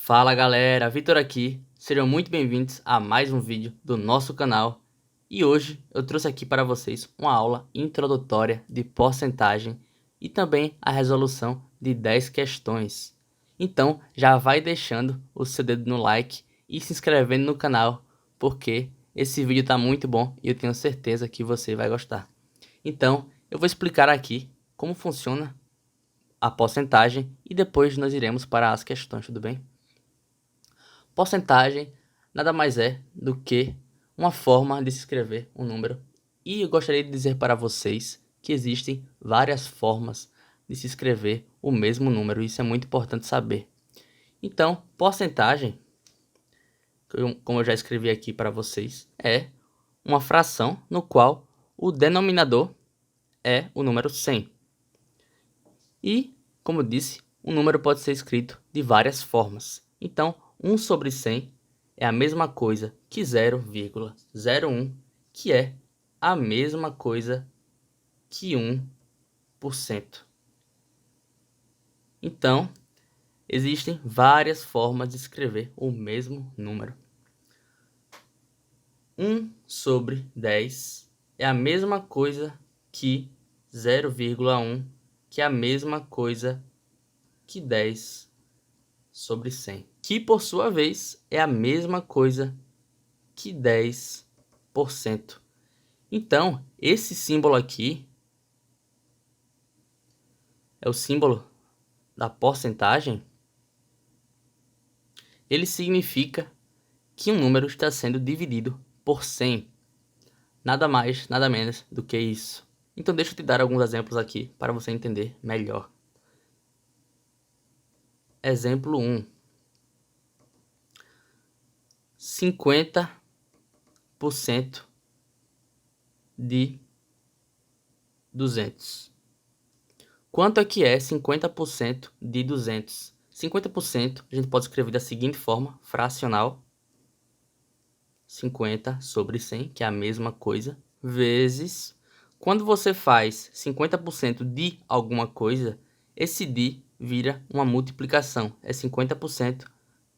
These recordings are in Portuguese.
Fala galera, Vitor aqui, sejam muito bem-vindos a mais um vídeo do nosso canal e hoje eu trouxe aqui para vocês uma aula introdutória de porcentagem e também a resolução de 10 questões. Então já vai deixando o seu dedo no like e se inscrevendo no canal porque esse vídeo está muito bom e eu tenho certeza que você vai gostar. Então eu vou explicar aqui como funciona a porcentagem e depois nós iremos para as questões, tudo bem? Porcentagem nada mais é do que uma forma de se escrever um número. E eu gostaria de dizer para vocês que existem várias formas de se escrever o mesmo número. Isso é muito importante saber. Então, porcentagem, como eu já escrevi aqui para vocês, é uma fração no qual o denominador é o número 100. E, como disse, um número pode ser escrito de várias formas. Então, 1 sobre 100 é a mesma coisa que 0,01, que é a mesma coisa que 1%. Então, existem várias formas de escrever o mesmo número. 1 sobre 10 é a mesma coisa que 0,1, que é a mesma coisa que 10 sobre 100, que por sua vez é a mesma coisa que 10%. Então, esse símbolo aqui é o símbolo da porcentagem. Ele significa que um número está sendo dividido por 100. Nada mais, nada menos do que isso. Então deixa eu te dar alguns exemplos aqui para você entender melhor. Exemplo 1. 50% de 200. Quanto é que é 50% de 200? 50% a gente pode escrever da seguinte forma, fracional. 50 sobre 100, que é a mesma coisa, vezes... Quando você faz 50% de alguma coisa, esse de vira uma multiplicação. É 50%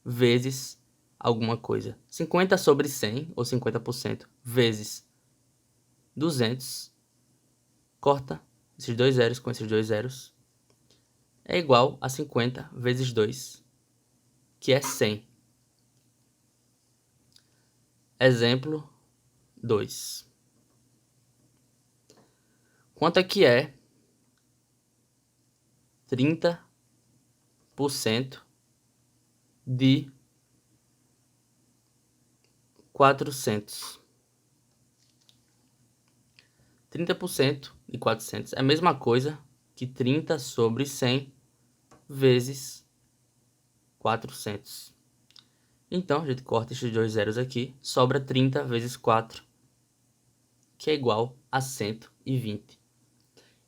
vezes alguma coisa. 50 sobre 100, ou 50%, vezes 200, corta esses dois zeros com esses dois zeros, é igual a 50 vezes 2, que é 100. Exemplo 2. Quanto é que é 30% de 400? 30% de 400 é a mesma coisa que 30 sobre 100 vezes 400. Então, a gente corta esses dois zeros aqui, sobra 30 vezes 4, que é igual a 120.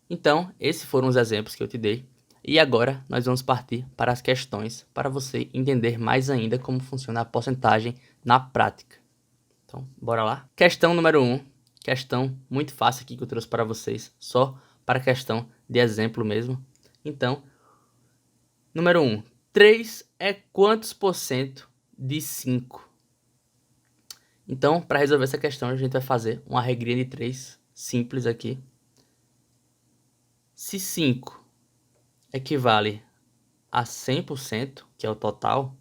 Então, esses foram os exemplos que eu te dei. E agora, nós vamos partir para as questões, para você entender mais ainda como funciona a porcentagem na prática. Então, bora lá? Questão número 1. Questão muito fácil aqui que eu trouxe para vocês, só para questão de exemplo mesmo. Então, número 1. 3 é quantos por cento de 5? Então, para resolver essa questão, a gente vai fazer uma regrinha de 3 simples aqui. Se 5 equivale a 100%, que é o total,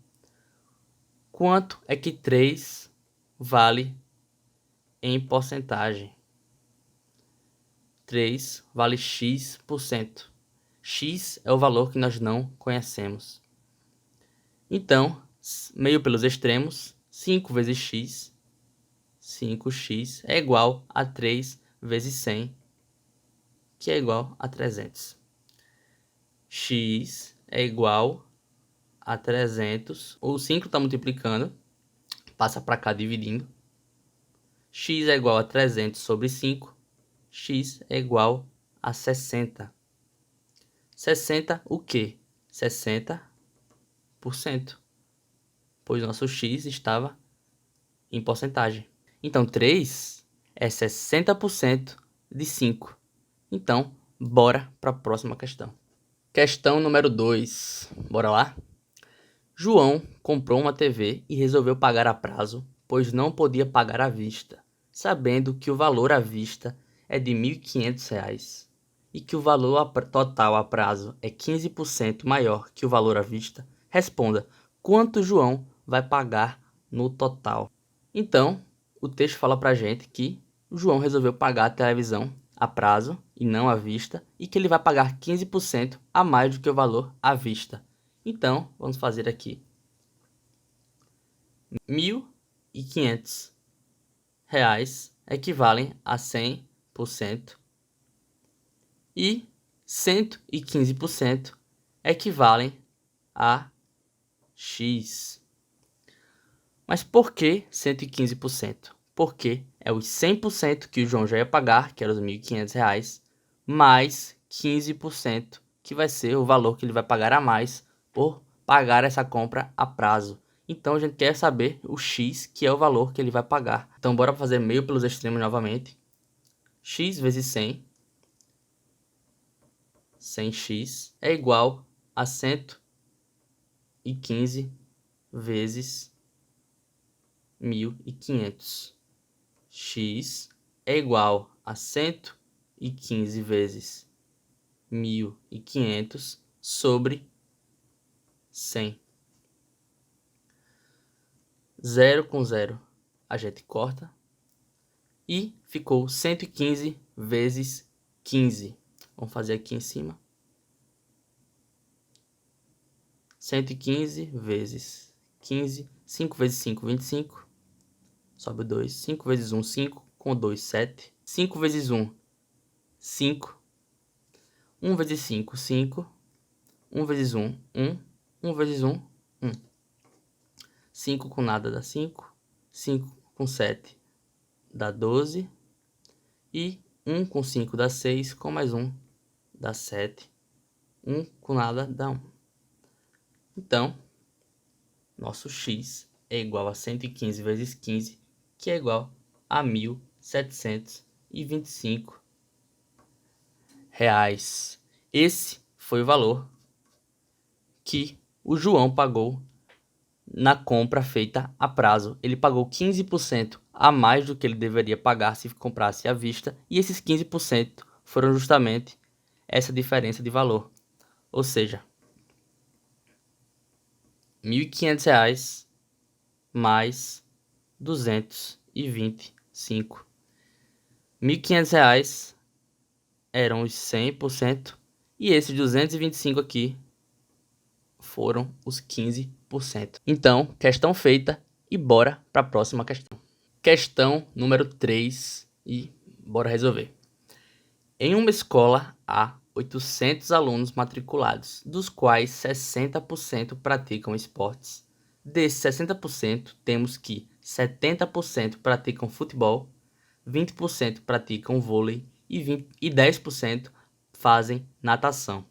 quanto é que 3 vale em porcentagem? 3 vale x%. X é o valor que nós não conhecemos. Então, meio pelos extremos, 5 vezes x, 5x é igual a 3 vezes 100, que é igual a 300. X é igual a 300, o 5 está multiplicando, passa para cá dividindo. X é igual a 300 sobre 5, x é igual a 60. 60 o quê? 60%, pois nosso x estava em porcentagem. Então 3 é 60% de 5. Então, bora para a próxima questão. Questão número 2. Bora lá? João comprou uma TV e resolveu pagar a prazo, pois não podia pagar à vista, sabendo que o valor à vista é de R$ 1.500 e que o valor total a prazo é 15% maior que o valor à vista. Responda, quanto João vai pagar no total? Então, o texto fala pra gente que o João resolveu pagar a televisão a prazo e não à vista e que ele vai pagar 15% a mais do que o valor à vista. Então, vamos fazer aqui. R$ 1.500 equivalem a 100% e 115% equivalem a X. Mas por que 115%? Porque é os 100% que o João já ia pagar, que era os R$ 1.500, mais 15%, que vai ser o valor que ele vai pagar a mais por pagar essa compra a prazo. Então a gente quer saber o X, que é o valor que ele vai pagar. Então bora fazer meio pelos extremos novamente. X vezes 100, 100x, é igual a 115 vezes 1.500. X é igual a 115 vezes 1.500 sobre 100. 0 com 0 a gente corta e ficou 115 vezes 15. Vamos fazer aqui em cima. 115 vezes 15. 5 vezes 5, 25. Sobe 2. 5 vezes 1, 5. Com 2, 7. 5 vezes 1, 5. 1 vezes 5, 5. 1 vezes 1, 1. 1 vezes 1, 1. 5 com nada dá 5. 5 com 7 dá 12. E 1 com 5 dá 6. Com mais 1 dá 7. 1 com nada dá 1. Então, nosso x é igual a 115 vezes 15, que é igual a R$ 1.725. Esse foi o valor que o João pagou na compra feita a prazo. Ele pagou 15% a mais do que ele deveria pagar se comprasse à vista, e esses 15% foram justamente essa diferença de valor. Ou seja, R$ 1.500 mais 225. R$ 1.500 eram os 100% e esses 225 aqui foram os 15%. Então, questão feita e bora para a próxima questão. Questão número 3 e bora resolver. Em uma escola há 800 alunos matriculados, dos quais 60% praticam esportes. Desses 60%, temos que 70% praticam futebol, 20% praticam vôlei e 10% fazem natação.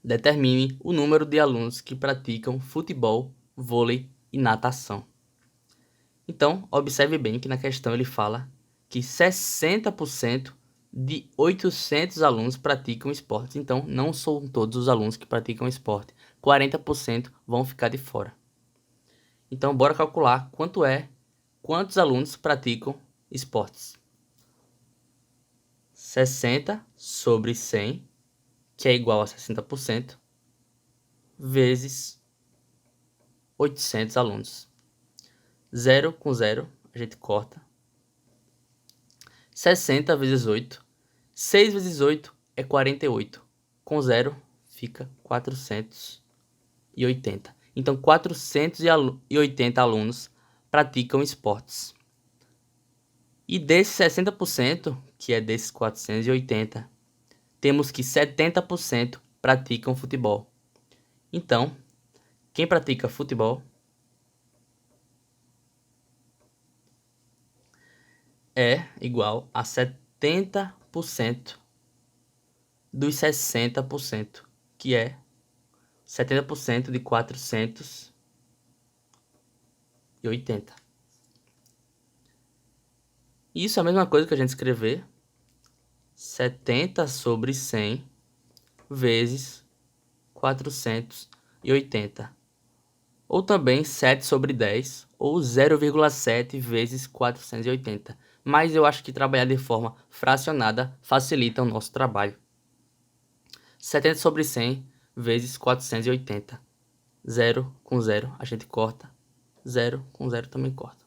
Determine o número de alunos que praticam futebol, vôlei e natação. Então, observe bem que na questão ele fala que 60% de 800 alunos praticam esportes. Então, não são todos os alunos que praticam esporte. 40% vão ficar de fora. Então, bora calcular quantos alunos praticam esportes. 60 sobre 100, que é igual a 60%, vezes 800 alunos. 0 com 0, a gente corta. 60 vezes 8. 6 vezes 8 é 48. Com 0 fica 480. Então, 480 alunos praticam esportes. E desses 60%, que é desses 480, temos que 70% praticam futebol. Então, quem pratica futebol é igual a 70% dos 60%, que é 70% de 480. Isso é a mesma coisa que a gente escrever 70 sobre 100 vezes 480. ou também 7 sobre 10, ou 0,7 vezes 480. Mas eu acho que trabalhar de forma fracionada facilita o nosso trabalho. 70 sobre 100 vezes 480. 0 com 0 a gente corta. 0 com 0 também corta.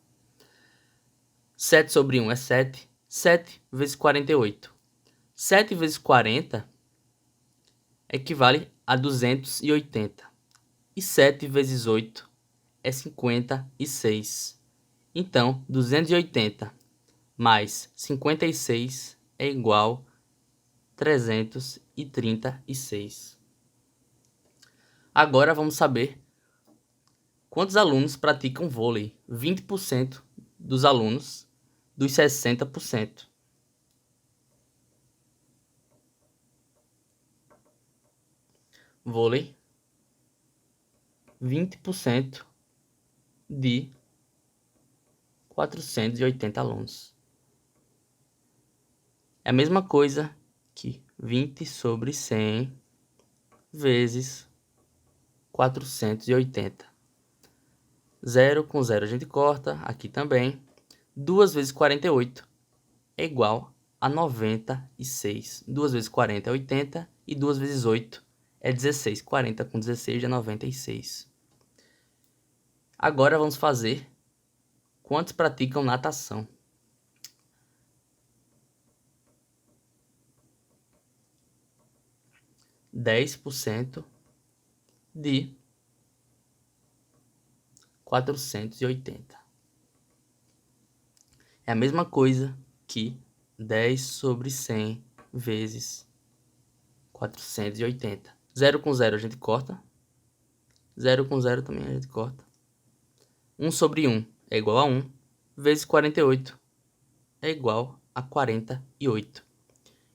7 sobre 1 é 7. 7 vezes 48. 7 vezes 40 equivale a 280. E 7 vezes 8 é 56. Então, 280 mais 56 é igual a 336. Agora vamos saber quantos alunos praticam vôlei. 20% dos alunos dos 60%. Vôlei, 20% de 480 alunos. É a mesma coisa que 20 sobre 100 vezes 480. 0 com 0 a gente corta, aqui também. 2 vezes 48 é igual a 96. 2 vezes 40 é 80 e 2 vezes 8 é 16. 40 com 16 é 96. Agora vamos fazer quantos praticam natação. Dez por cento de 480. É a mesma coisa que 10 sobre 100 vezes 480. 0 com 0 a gente corta. 0 com 0 também a gente corta. 1 sobre 1 é igual a 1, vezes 48 é igual a 48.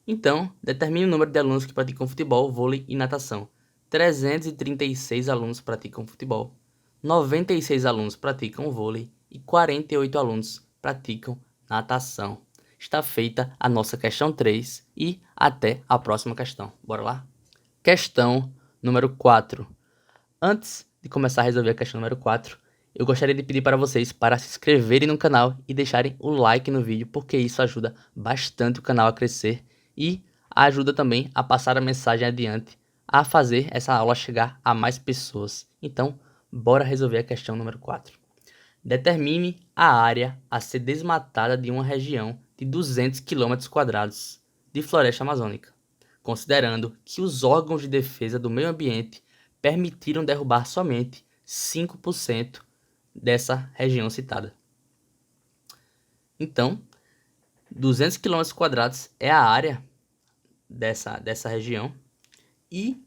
Então, determine o número de alunos que praticam futebol, vôlei e natação. 336 alunos praticam futebol, 96 alunos praticam vôlei e 48 alunos praticam natação. Está feita a nossa questão 3 e até a próxima questão. Bora lá? Questão número 4. Antes de começar a resolver a questão número 4, eu gostaria de pedir para vocês para se inscreverem no canal e deixarem o like no vídeo, porque isso ajuda bastante o canal a crescer e ajuda também a passar a mensagem adiante, a fazer essa aula chegar a mais pessoas. Então, bora resolver a questão número 4. Determine a área a ser desmatada de uma região de 200 km² de floresta amazônica, considerando que os órgãos de defesa do meio ambiente permitiram derrubar somente 5% dessa região citada. Então, 200 km² é a área dessa região e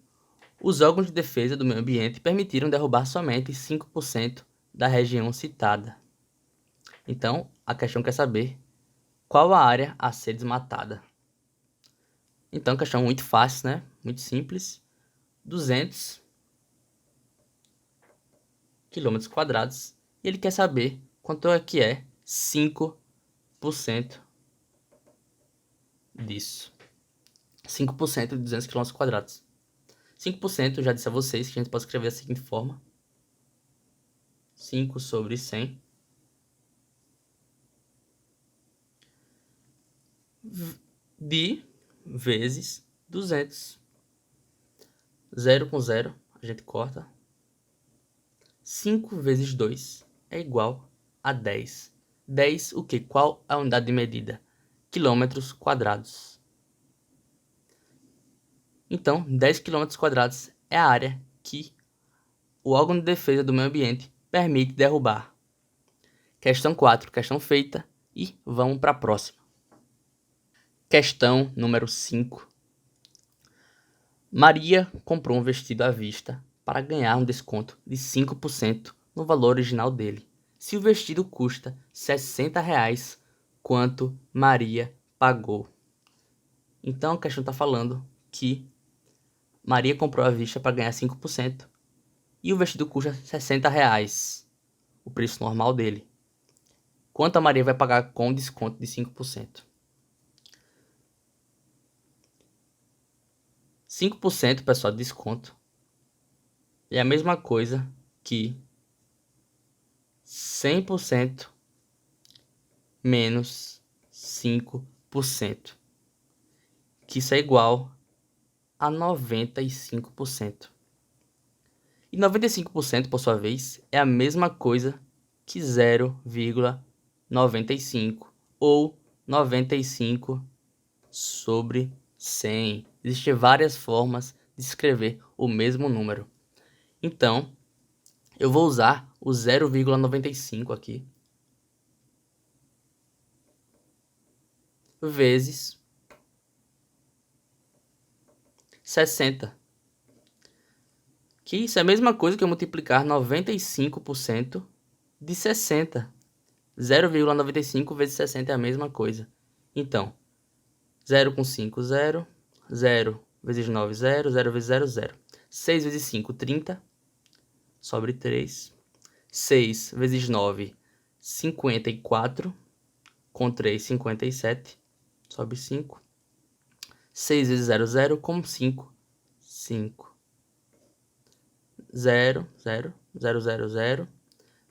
os órgãos de defesa do meio ambiente permitiram derrubar somente 5% da região citada. Então, a questão quer saber qual a área a ser desmatada. Então, questão muito fácil, né? Muito simples. 200 km², e ele quer saber quanto é que é 5% disso. 5% de 200 km². 5%, eu já disse a vocês que a gente pode escrever da seguinte forma. 5 sobre 100 de vezes 200. 0 com 0, a gente corta. 5 vezes 2 é igual a 10. 10 o quê? Qual é a unidade de medida? Quilômetros quadrados. Então, 10 km² é a área que o órgão de defesa do meio ambiente permite derrubar. Questão 4, questão feita, e vamos para a próxima. Questão número 5. Maria comprou um vestido à vista para ganhar um desconto de 5% no valor original dele. Se o vestido custa R$60, quanto Maria pagou? Então a questão está falando que Maria comprou à vista para ganhar 5% e o vestido custa R$60, o preço normal dele. Quanto a Maria vai pagar com desconto de 5%? 5%, pessoal, de desconto é a mesma coisa que 100% menos 5%, que isso é igual a 95%. E 95%, por sua vez, é a mesma coisa que 0,95 ou 95 sobre 100. Existem várias formas de escrever o mesmo número. Então, eu vou usar o 0,95 aqui, vezes 60. Que isso é a mesma coisa que eu multiplicar 95% de 60. 0,95 vezes 60 é a mesma coisa. Então, 0 com 5, 0. 0 vezes 9, 0. 0 vezes 0, 0. 6 vezes 5, 30. Sobre 3. 6 vezes 9, 54. Com 3, 57. Sobe 5. 6 vezes 0, 0. Com 5, 5. 0, 0. 0, 0, 0.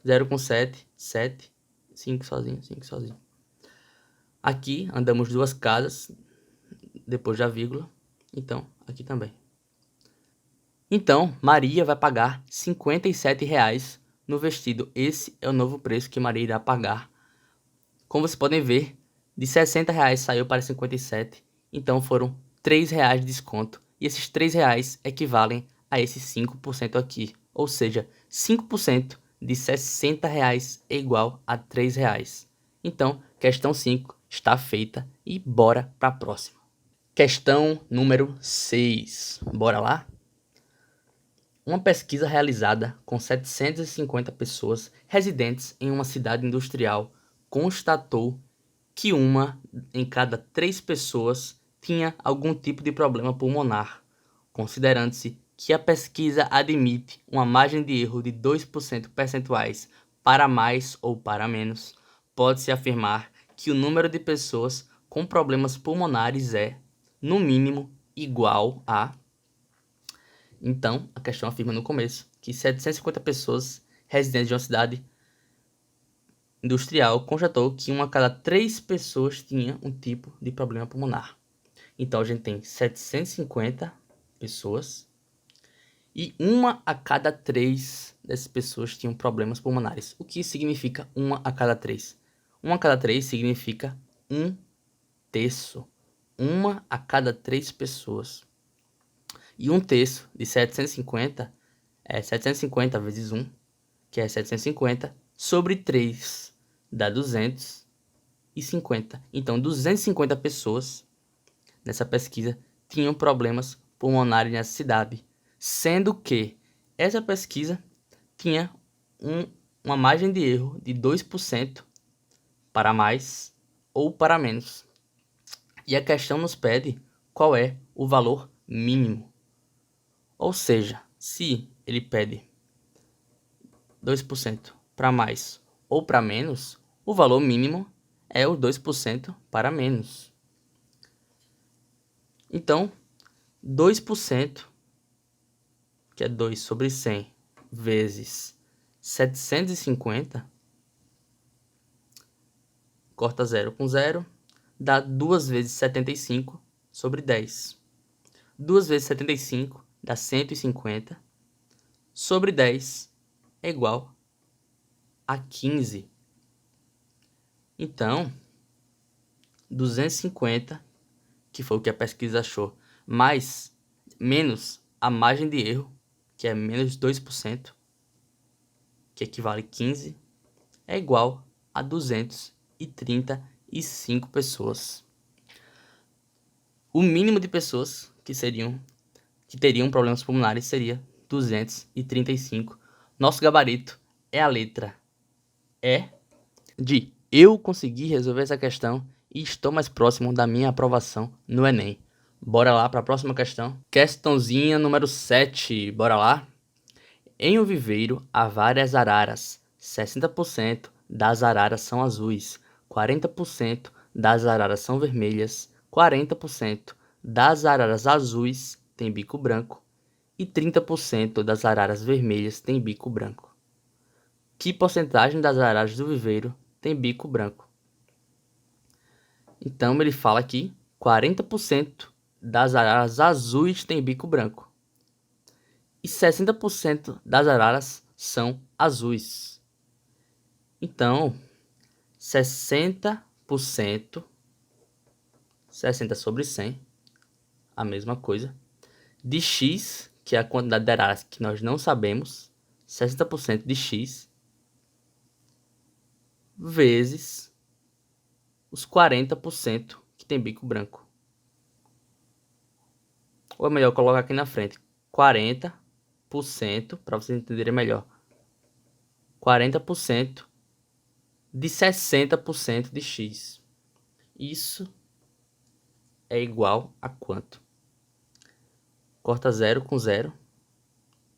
0 com 7, 7. 5 sozinho, 5 sozinho. Aqui andamos duas casas, depois da vírgula. Então, aqui também. Então, Maria vai pagar R$ 57 no vestido. Esse é o novo preço que Maria irá pagar. Como vocês podem ver, de R$ 60 saiu para 57. Então foram R$ 3 de desconto. E esses R$ 3 equivalem a esses 5% aqui. Ou seja, 5% de R$ 60 é igual a R$ 3. Então, questão 5 está feita e bora para a próxima. Questão número 6. Bora lá? Uma pesquisa realizada com 750 pessoas residentes em uma cidade industrial constatou que uma em cada 3 pessoas tinha algum tipo de problema pulmonar, considerando-se que a pesquisa admite uma margem de erro de 2% percentuais para mais ou para menos. Pode-se afirmar que o número de pessoas com problemas pulmonares é, no mínimo, igual a... Então, a questão afirma no começo que 750 pessoas residentes de uma cidade industrial constatou que uma a cada 3 pessoas tinha um tipo de problema pulmonar. Então, a gente tem 750 pessoas e uma a cada 3 dessas pessoas tinham problemas pulmonares. O que significa uma a cada 3? Uma a cada 3 significa 1/3. Uma a cada 3 pessoas. E 1/3 de 750 é 750 vezes 1, que é 750, sobre 3 dá 250. Então, 250 pessoas nessa pesquisa tinham problemas pulmonares nessa cidade, sendo que essa pesquisa tinha uma margem de erro de 2% para mais ou para menos. E a questão nos pede qual é o valor mínimo. Ou seja, se ele pede 2% para mais ou para menos, o valor mínimo é o 2% para menos. Então, 2%, que é 2 sobre 100, vezes 750, corta 0 com 0, dá 2 vezes 75 sobre 10. 2 vezes 75 dá 150, sobre 10 é igual a 15. Então, 250, que foi o que a pesquisa achou, mais menos a margem de erro, que é menos 2%, que equivale a 15, é igual a 235 pessoas. O mínimo de pessoas que teriam problemas pulmonares seria 235. Nosso gabarito é a letra E de eu consegui resolver essa questão e estou mais próximo da minha aprovação no Enem. Bora lá para a próxima questão. Questãozinha número 7. Bora lá? Em um viveiro há várias araras. 60% das araras são azuis. 40% das araras são vermelhas. 40% das araras azuis têm bico branco. E 30% das araras vermelhas têm bico branco. Que porcentagem das araras do viveiro tem bico branco? Então ele fala aqui, 40% das araras azuis tem bico branco. E 60% das araras são azuis. Então, 60%, 60 sobre 100, a mesma coisa, de x, que é a quantidade de araras que nós não sabemos, 60% de x, vezes os 40% que tem bico branco. Ou é melhor colocar aqui na frente, 40%, para vocês entenderem melhor, 40% de 60% de x. Isso é igual a quanto? Corta 0 com 0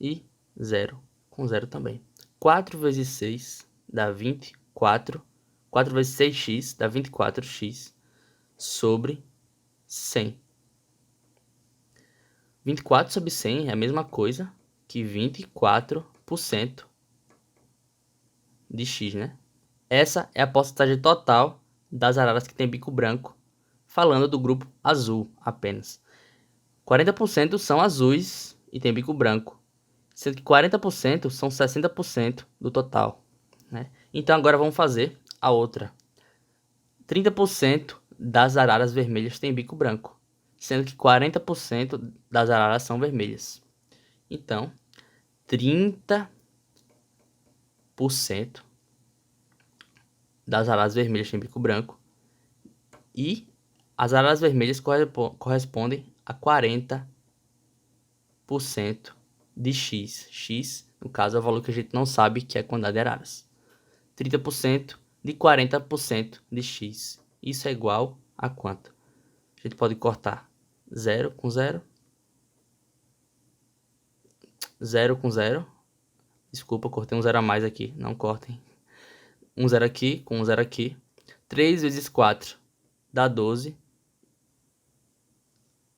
e 0 com 0 também. 4 vezes 6 dá 24. 4 vezes 6x dá 24x sobre 100. 24 sobre 100 é a mesma coisa que 24% de x, né? Essa é a porcentagem total das araras que tem bico branco, falando do grupo azul apenas. 40% são azuis e tem bico branco, sendo que 40% são 60% do total, né? Então agora vamos fazer a outra. 30% das araras vermelhas tem bico branco, sendo que 40% das araras são vermelhas. Então, 30% das araras vermelhas tem bico branco e as araras vermelhas correspondem a 40% de x. X, no caso, é o valor que a gente não sabe, que é a quantidade de araras. 30% de 40% de x. Isso é igual a quanto? A gente pode cortar 0 com 0. 0 com 0. Desculpa, cortei um 0 a mais aqui. Não cortem. Um 0 aqui com um 0 aqui. 3 vezes 4 dá 12.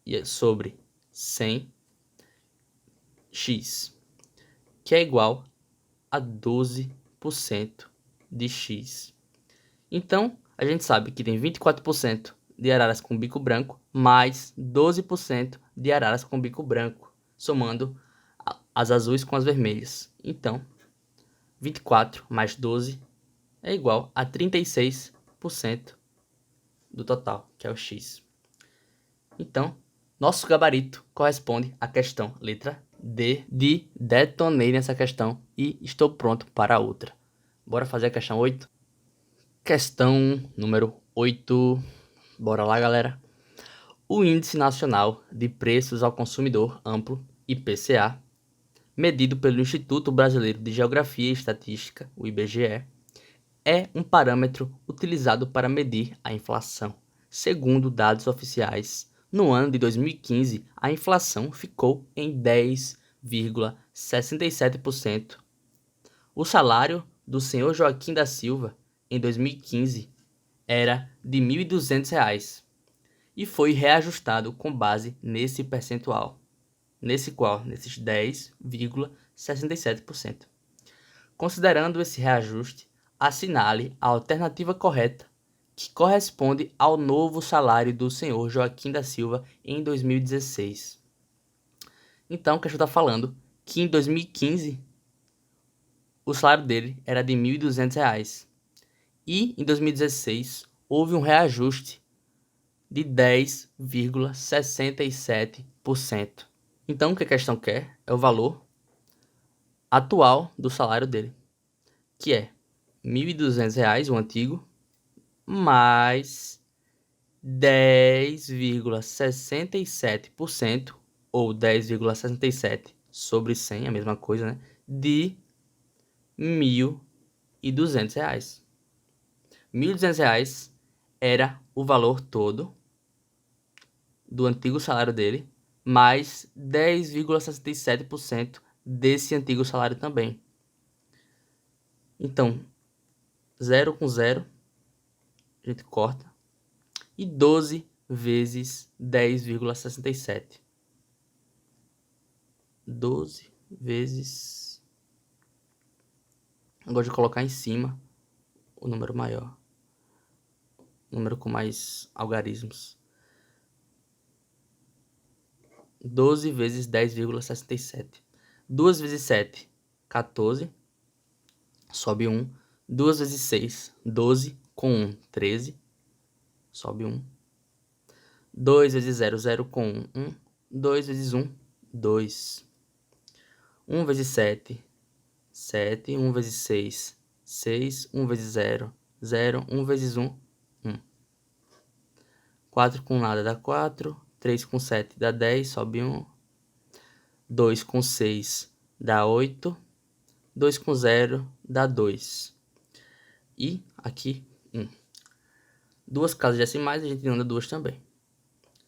E é sobre 100x, que é igual a 12% de x. Então, a gente sabe que tem 24% de araras com bico branco, mais 12% de araras com bico branco, somando as azuis com as vermelhas. Então, 24 mais 12 é igual a 36% do total, que é o x. Então, nosso gabarito corresponde à questão letra D, de detonei nessa questão e estou pronto para a outra. Bora fazer a questão 8? Questão número 8. Bora lá, galera. O Índice Nacional de Preços ao Consumidor Amplo, IPCA, medido pelo Instituto Brasileiro de Geografia e Estatística, o IBGE, é um parâmetro utilizado para medir a inflação. Segundo dados oficiais, no ano de 2015, a inflação ficou em 10,67%. O salário do senhor Joaquim da Silva, em 2015, era de R$ 1.200 e foi reajustado com base nesse percentual, nesses 10,67%. Considerando esse reajuste, assinale a alternativa correta, que corresponde ao novo salário do senhor Joaquim da Silva em 2016. Então, o que a gente está falando? Que em 2015, o salário dele era de R$ 1.200. E em 2016, houve um reajuste de 10,67%. Então, o que a questão quer é o valor atual do salário dele, que é R$ 1.200, o antigo, mais 10,67% ou 10,67 sobre 100, a mesma coisa, né? De R$ 1.200. R$ 1.200 era o valor todo do antigo salário dele, mais 10,67% desse antigo salário também. Então, 0 com 0, a gente corta, e 12 vezes 10,67. 12 vezes Eu gosto de colocar em cima o número maior. Número com mais algarismos. 12 vezes 10,67. 2 vezes 7, 14. Sobe 1. 2 vezes 6, 12. Com 1, 13. Sobe 1. 2 vezes 0, 0 com 1, 1. 2 vezes 1, 2. 1 vezes 7, 7. 1 vezes 6, 6. 1 vezes 0, 0. 1 vezes 1, 1. 4 com nada dá 4. 3 com 7 dá 10, sobe 1. 2 com 6 dá 8. 2 com 0 dá 2. E aqui, 1. Duas casas decimais, a gente anda duas também. R$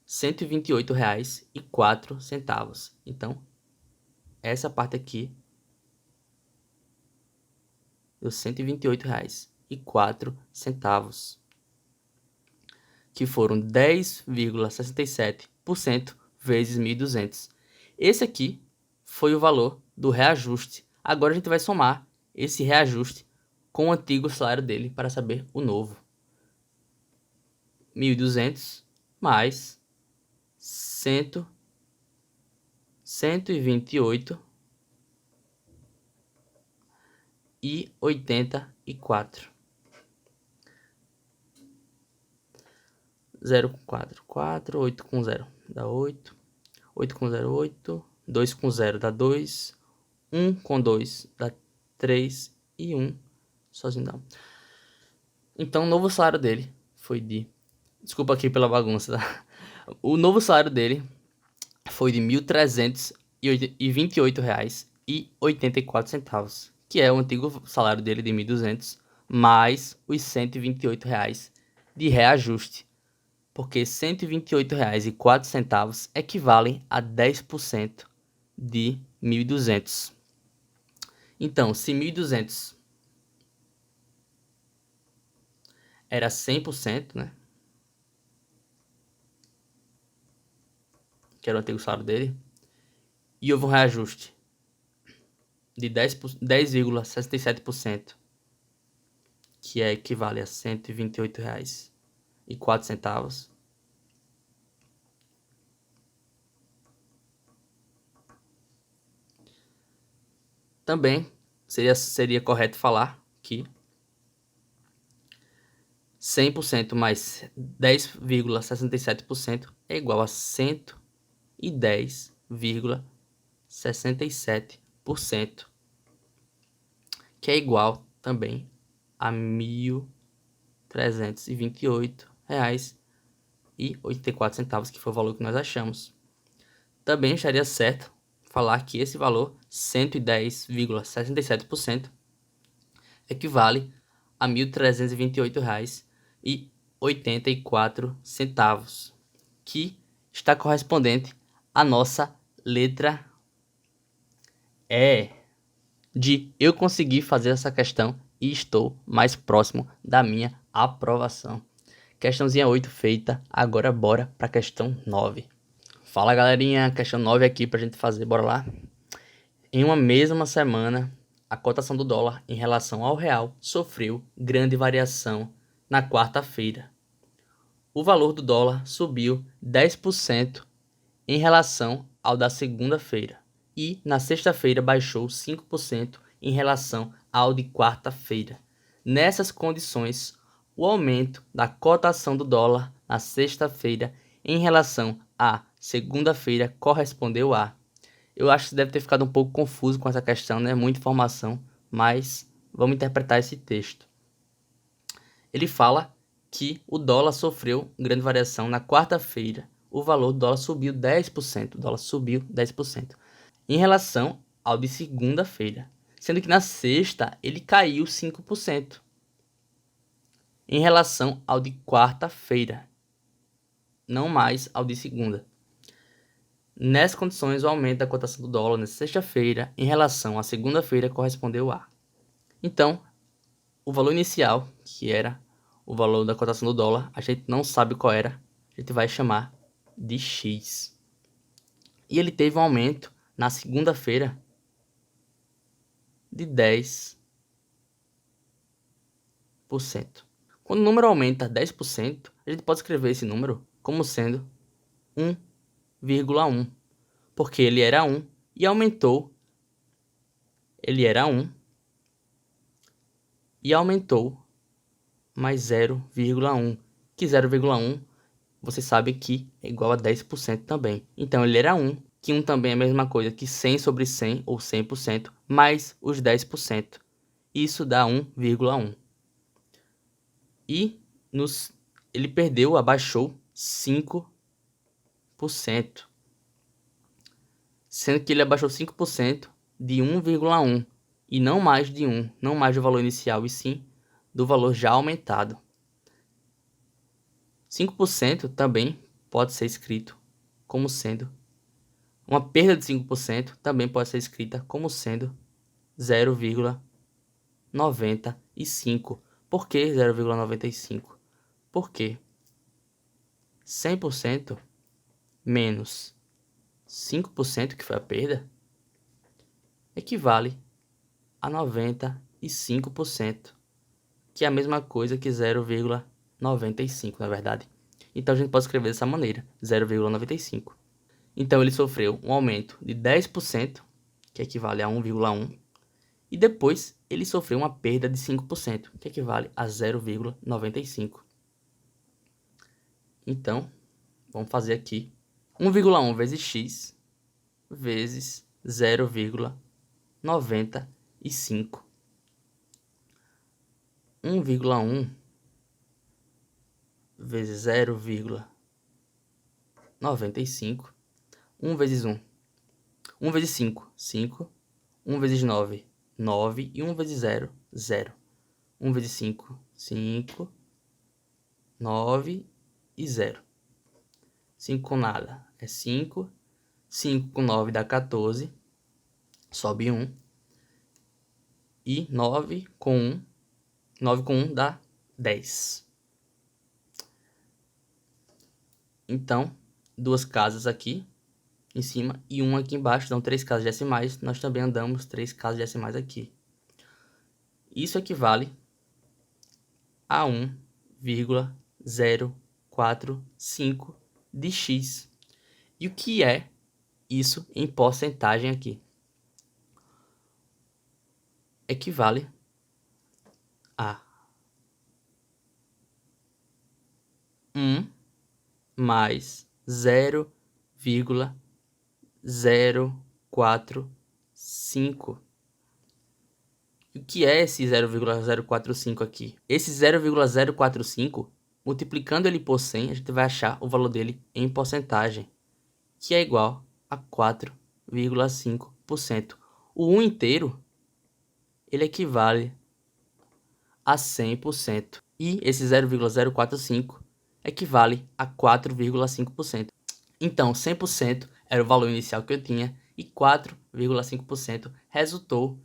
128,04. Então, essa parte aqui deu R$ 128,04, que foram 10,67% vezes 1.200. Esse aqui foi o valor do reajuste. Agora a gente vai somar esse reajuste com o antigo salário dele para saber o novo. 1.200 mais 128,84. 0 com 4, 4. 8 com 0 dá 8. 8 com 0, 8. 2 com 0 dá 2. 1 com 2 dá 3. E 1 sozinho dá 1. Então, o novo salário dele foi de... Desculpa aqui pela bagunça, tá? O novo salário dele foi de R$ 1.328,84, que é o antigo salário dele de 1.200, mais os R$ 128 de reajuste, porque R$ 128,04 equivalem a 10% de 1.200. Então, se 1.200 era 100%, né? Que era o antigo salário dele, e houve um reajuste de 10,67%, que equivale a R$ 128,04. Também seria correto falar que 100% mais 10,67% é igual a 110,67%, que é igual também a R$ 1.328,84, que foi o valor que nós achamos. Também estaria certo falar que esse valor, 110,67%, equivale a R$ 1.328,84, que está correspondente à nossa letra E de eu consegui fazer essa questão e estou mais próximo da minha aprovação. Questãozinha 8 feita, agora bora para a questão 9. Fala galerinha, questão 9 aqui pra gente fazer, bora lá? Em uma mesma semana, a cotação do dólar em relação ao real sofreu grande variação na quarta-feira. O valor do dólar subiu 10% em relação ao da segunda-feira e na sexta-feira baixou 5% em relação ao de quarta-feira. Nessas condições, o aumento da cotação do dólar na sexta-feira em relação à segunda-feira correspondeu a... Eu acho que você deve ter ficado um pouco confuso com essa questão, né? Muita informação, mas vamos interpretar esse texto. Ele fala que o dólar sofreu grande variação na quarta-feira. O valor do dólar subiu 10%. O dólar subiu 10% em relação ao de segunda-feira, sendo que na sexta ele caiu 5% em relação ao de quarta-feira, não mais ao de segunda. Nessas condições, o aumento da cotação do dólar na sexta-feira em relação à segunda-feira correspondeu a... Então, o valor inicial, que era o valor da cotação do dólar, a gente não sabe qual era, a gente vai chamar de X. E ele teve um aumento na segunda-feira de 10%. Quando o número aumenta 10%, a gente pode escrever esse número como sendo 1,1, porque ele era 1 e aumentou. Ele era 1 e aumentou mais 0,1, que 0,1 você sabe que é igual a 10% também. Então ele era 1, que 1 também é a mesma coisa que 100 sobre 100 ou 100%, mais os 10%. Isso dá 1,1. E ele abaixou 5%. Sendo que ele abaixou 5% de 1,1 e não mais de 1, não mais do valor inicial e sim do valor já aumentado. 5% também pode ser escrito como sendo uma perda de 5%, também pode ser escrita como sendo 0,95. Por que 0,95? Porque 100% menos 5%, que foi a perda, equivale a 95%, que é a mesma coisa que 0,95, na verdade. Então a gente pode escrever dessa maneira, 0,95. Então ele sofreu um aumento de 10%, que equivale a 1,1, e depois ele sofreu uma perda de 5%, que equivale a 0,95. Então, vamos fazer aqui 1,1 vezes x vezes 0,95. 1,1 vezes 0,95. 1 vezes 1. 1 vezes 5, 5. 1 vezes 9, 9. E 1 vezes 0, 0. 1 vezes 5, 5. 9 e 0. 5 com nada é 5. 5 com 9 dá 14. Sobe 1. E 9 com 1. 9 com 1 dá 10. Então, duas casas aqui em cima e uma aqui embaixo, dão 3 casas decimais. Nós também andamos 3 casas decimais aqui. Isso equivale a 1,045 de x. E o que é isso em porcentagem aqui? Equivale a 1 mais 0,045. O que é esse 0,045 aqui? Esse 0,045, multiplicando ele por 100, a gente vai achar o valor dele em porcentagem, que é igual a 4,5%. O 1 inteiro, ele equivale a 100%. E esse 0,045 equivale a 4,5%. Então, 100% era o valor inicial que eu tinha e 4,5% resultou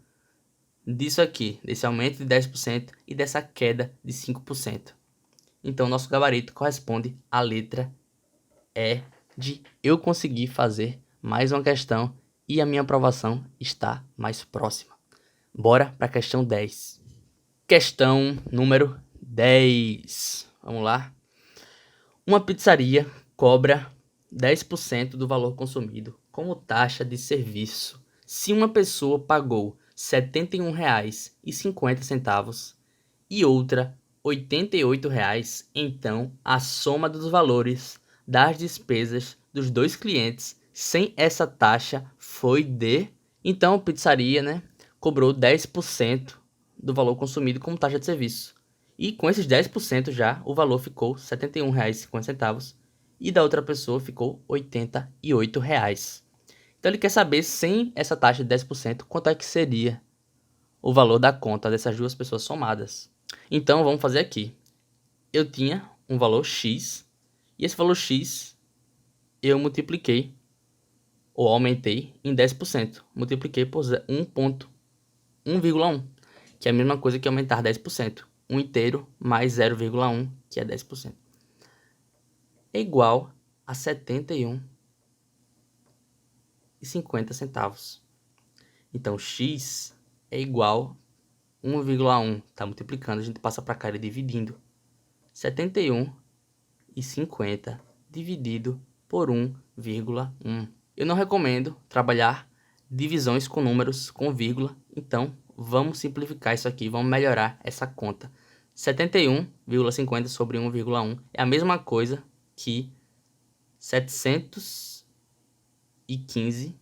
disso aqui, desse aumento de 10% e dessa queda de 5%. Então, nosso gabarito corresponde à letra E de eu consegui fazer mais uma questão e a minha aprovação está mais próxima. Bora para a questão 10. Questão número 10. Vamos lá. Uma pizzaria cobra 10% do valor consumido como taxa de serviço se uma pessoa pagou R$ 71,50 e outra R$ 88, então a soma dos valores das despesas dos dois clientes sem essa taxa foi de... Então a pizzaria, né, cobrou 10% do valor consumido como taxa de serviço. E com esses 10% já, o valor ficou R$ 71,50 e da outra pessoa ficou R$ 88. Então ele quer saber, sem essa taxa de 10%, quanto é que seria o valor da conta dessas duas pessoas somadas. Então vamos fazer aqui. Eu tinha um valor X e esse valor X eu multipliquei ou aumentei em 10%. Multipliquei por 1,1, que é a mesma coisa que aumentar 10%. 1 inteiro mais 0,1, que é 10%. É igual a R$ 71,50. Então, x é igual 1,1 está multiplicando, a gente passa para cá e dividindo. 71,50 dividido por 1,1. Eu não recomendo trabalhar divisões com números com vírgula, então vamos simplificar isso aqui, vamos melhorar essa conta. 71,50 sobre 1,1 é a mesma coisa que 715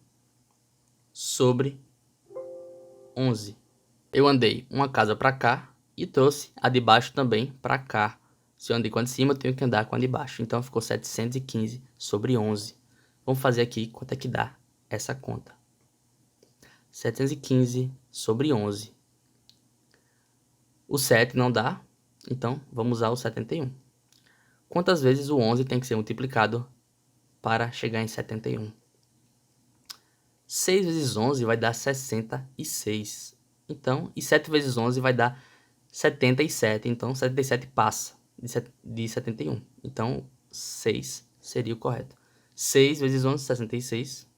sobre 11. Eu andei uma casa para cá e trouxe a de baixo também para cá. Se eu andei com a de cima, eu tenho que andar com a de baixo. Então ficou 715 sobre 11. Vamos fazer aqui quanto é que dá essa conta. 715 sobre 11. O 7 não dá, então vamos usar o 71. Quantas vezes o 11 tem que ser multiplicado para chegar em 71? 6 vezes 11 vai dar 66. Então, e 7 vezes 11 vai dar 77. Então, 77 passa de 71. Então, 6 seria o correto. 6 vezes 11, 66.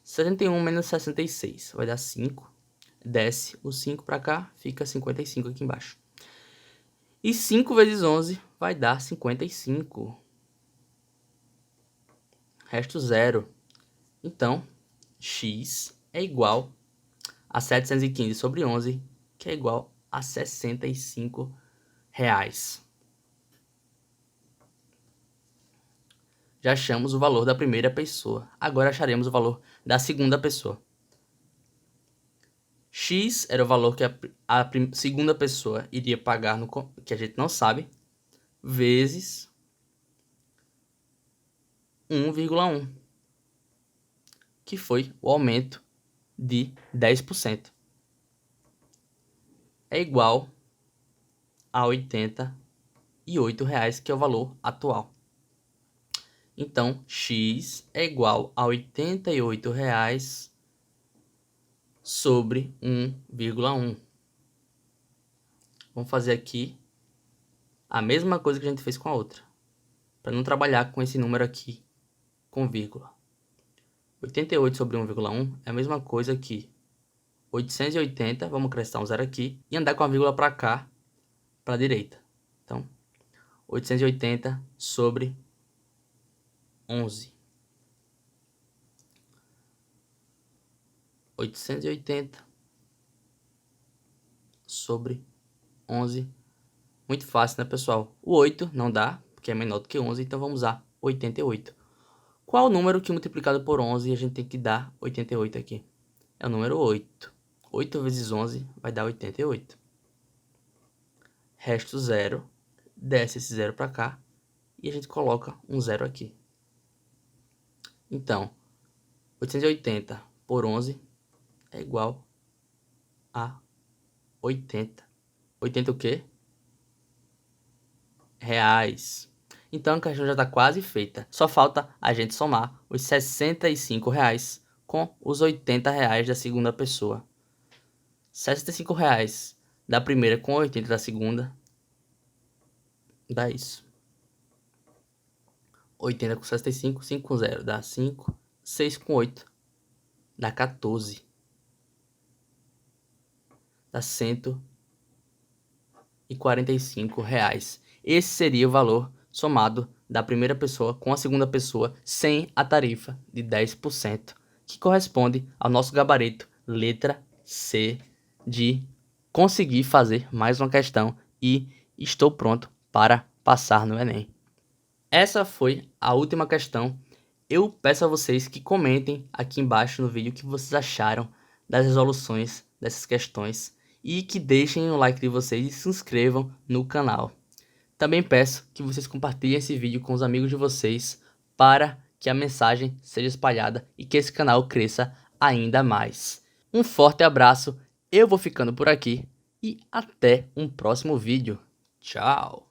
71 menos 66 vai dar 5. Desce o 5 para cá, fica 55 aqui embaixo. E 5 vezes 11 vai dar 55. Resto 0. Então, x é igual a 715 sobre 11, que é igual a 65 reais. Já achamos o valor da primeira pessoa. Agora acharemos o valor da segunda pessoa. X era o valor que a segunda pessoa iria pagar, que a gente não sabe, vezes 1,1, que foi o aumento de 10%. É igual a R$ 88,00, que é o valor atual. Então, x é igual a R$ 88,00 sobre 1,1. Vamos fazer aqui a mesma coisa que a gente fez com a outra, para não trabalhar com esse número aqui com vírgula. 88 sobre 1,1 é a mesma coisa que 880, vamos acrescentar um zero aqui, e andar com a vírgula para cá, para a direita. Então, 880 sobre 11. 880 sobre 11. Muito fácil, né, pessoal? O 8 não dá, porque é menor do que 11, então vamos usar 88. Qual o número que multiplicado por 11 a gente tem que dar 88 aqui? É o número 8. 8 vezes 11 vai dar 88. Resto 0. Desce esse 0 para cá e a gente coloca um 0 aqui. Então, 880 por 11 é igual a 80. 80 o quê? Reais. Então a questão já está quase feita. Só falta a gente somar os 65 reais com os 80 reais da segunda pessoa. 65 reais da primeira com 80 da segunda dá isso. 80 com 65, 5 com 0 dá 5, 6 com 8 dá 14. Dá 145 reais. Esse seria o valor somado da primeira pessoa com a segunda pessoa sem a tarifa de 10%, que corresponde ao nosso gabarito letra C de conseguir fazer mais uma questão e estou pronto para passar no Enem. Essa foi a última questão. Eu peço a vocês que comentem aqui embaixo no vídeo o que vocês acharam das resoluções dessas questões e que deixem o like de vocês e se inscrevam no canal. Também peço que vocês compartilhem esse vídeo com os amigos de vocês para que a mensagem seja espalhada e que esse canal cresça ainda mais. Um forte abraço, eu vou ficando por aqui e até um próximo vídeo. Tchau!